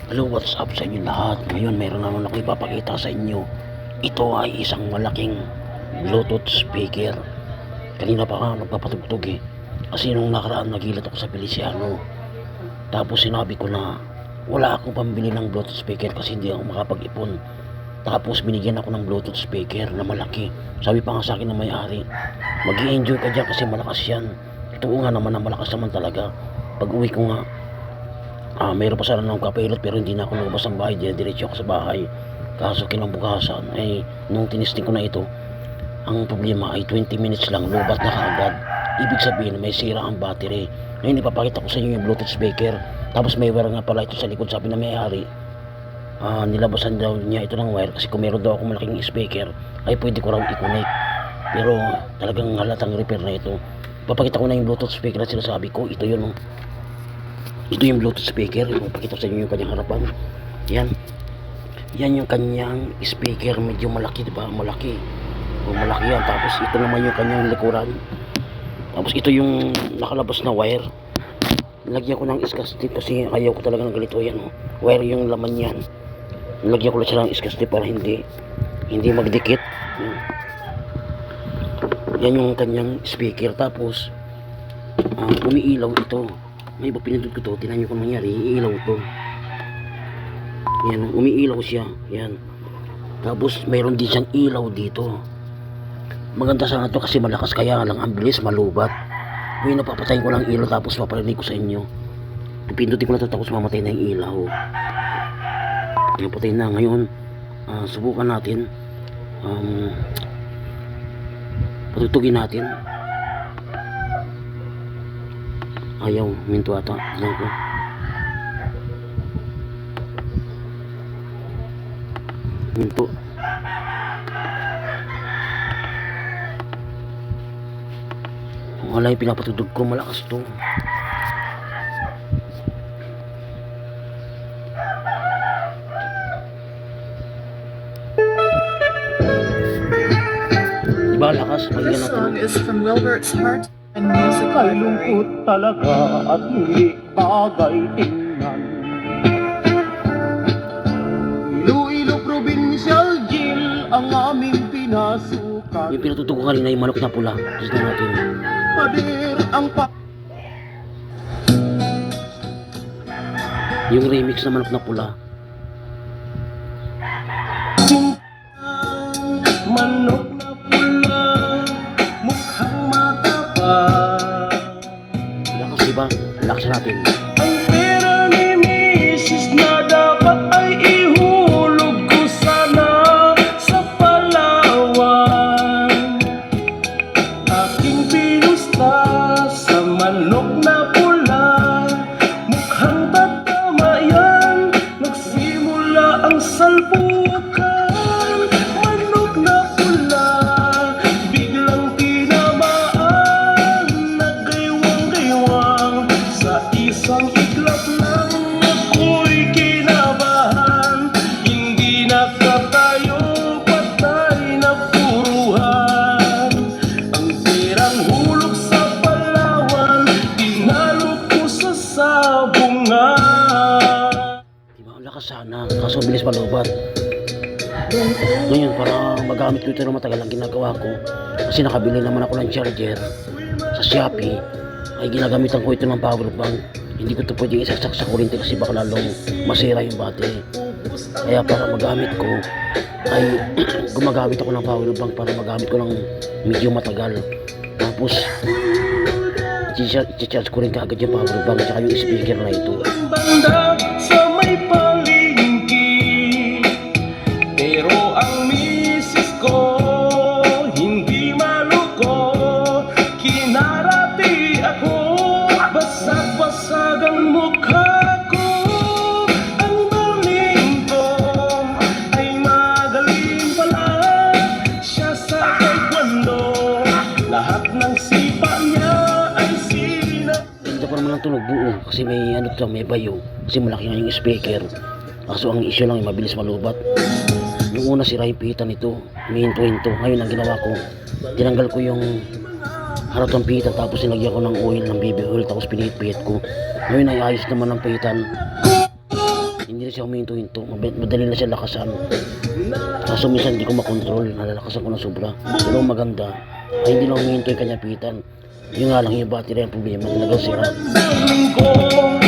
Hello, what's up sa inyo lahat? Ngayon meron naman ako ipapakita sa inyo. Ito ay isang malaking Bluetooth speaker. Kanina pa nga nagpapatugtog eh. Kasi nung nakaraan nagilat ako sa Feliciano. Tapos sinabi ko na wala akong pambili ng Bluetooth speaker kasi hindi ako makapag-ipon. Tapos binigyan ako ng Bluetooth speaker na malaki. Sabi pa nga sa akin ng may-ari, mag-i-enjoy ka dyan kasi malakas yan. Ito nga naman na malakas naman talaga. Pag uwi ko nga, mayroon pa sana ng kapilot pero hindi na ako lumabas ng bahay, diretso ako sa bahay. Kaso kinabukasan ay nung tinisting ko na ito, ang problema ay 20 minutes lang lubat na kaagad. Ibig sabihin may sira ang battery. Ngayon ipapakita ko sa inyo yung Bluetooth speaker. Tapos may wire nga pala ito sa likod, sabi na may-ari, nilabasan daw niya ito ng wire kasi kung meron daw akong malaking speaker ay pwede ko raw i-connect. Pero talagang halatang repair na ito. Papakita ko na yung Bluetooth speaker na sinasabi ko. Ito yun, ito yung Bluetooth speaker. Ipapakita sa inyo yung kanyang harapan. Yan yung kanyang speaker. Medyo malaki, diba? Malaki yan. Tapos ito naman yung kanyang likuran. Tapos ito yung nakalabas na wire. Nilagyan ko ng iskas tip kasi ayaw ko talaga ng ganito. Yan, wire yung laman yan. Nilagyan ko lang siya ng iskas tip para hindi magdikit. Yan yung kanyang speaker. Tapos umiilaw ito. May iba pinindot ko to, tinan nyo kung nangyari, iilaw to. Yan, umiilaw siya. Yan. Tapos mayroon din siyang ilaw dito. Maganda sana to kasi malakas, kaya lang ang bilis malubat. Ngayon napapatayin ko lang ilaw tapos paparinig ko sa inyo. Pindutin ko na to tapos mamatay na yung ilaw. Yung patay na. Ngayon subukan natin. Patutugin natin. Ayaw, minto ata. Tignan ko. Minto. Wala yung pinapatudog ko, malakas to. Diba lakas? This song is from Wilbert's Heart and Music Ay Library. lungkot talaga at hindi bagay tingnan. Iloilo Provincial Jail ang aming pinasukan. Yung pinatutog ko kanina yung manok na pula. Tignan natin. Pader ang Yung remix na manok na pula. manok na pula, mukhang matapang. Lakas diba? Lakas natin. Ang pera ni Mrs. na dapat ay ihulog ko sana sa Palawan. Aking pinusta sa manok na pula, mukhang tatama yan. Nagsimula ang salpukan. Manok na pula, biglang tinamaan. Naggaywang-gaywang sa isang iglap lang ako'y kinabahan. Hindi nakatayo, patay na puruhan. Ang perang hulog sa Palawan, dinalo ko sa sabungan. Diba? Ang lakas sana. Kaso bilis malubat. Ngayon para magamit ko ito na matagal ang ginagawa ko. Kasi nakabili naman ako ng charger sa Shopee. Ay ginagamitan ko ito ng power bank. Hindi ko ito pwedeng isaksak sa kuryente kasi baka lalong masira yung battery. Kaya para magamit ko ay gumagamit ako ng power bank para magamit ko ng medyo matagal. Tapos i-charge ko rin kaagad yung power bank at yung speaker na ito. Banda sa may palengke, pero ang misis ko hindi maluko. Kinarati ako, basag-basag ang mukha ko. Ang darling ko ay magaling pala, siya sa taekwondo. Lahat ng sipa niya ay Ganda pa naman ang tunog buo kasi may ano to, may bayo kasi malaki nga yung speaker. Kaso ang issue lang yung mabilis malubat. Yung una sira yung pita nito, minto-hinto. Ngayon ang ginawa ko, tinanggal ko yung harap ng pita tapos nilagyan ko ng oil, ng baby oil, tapos pinihit-pihit ko. Ngayon ay ayos naman ang pitan. Hindi hindi siya huminto-hinto. Madali na siya lakasan. Kaso minsan hindi ko makontrol, nalalakasan ko ng sobra. Pero ang maganda ay hindi lang huminto yung kanyapitan. Yung nga lang yung battery ang problema, talagang sira. Damdamin ko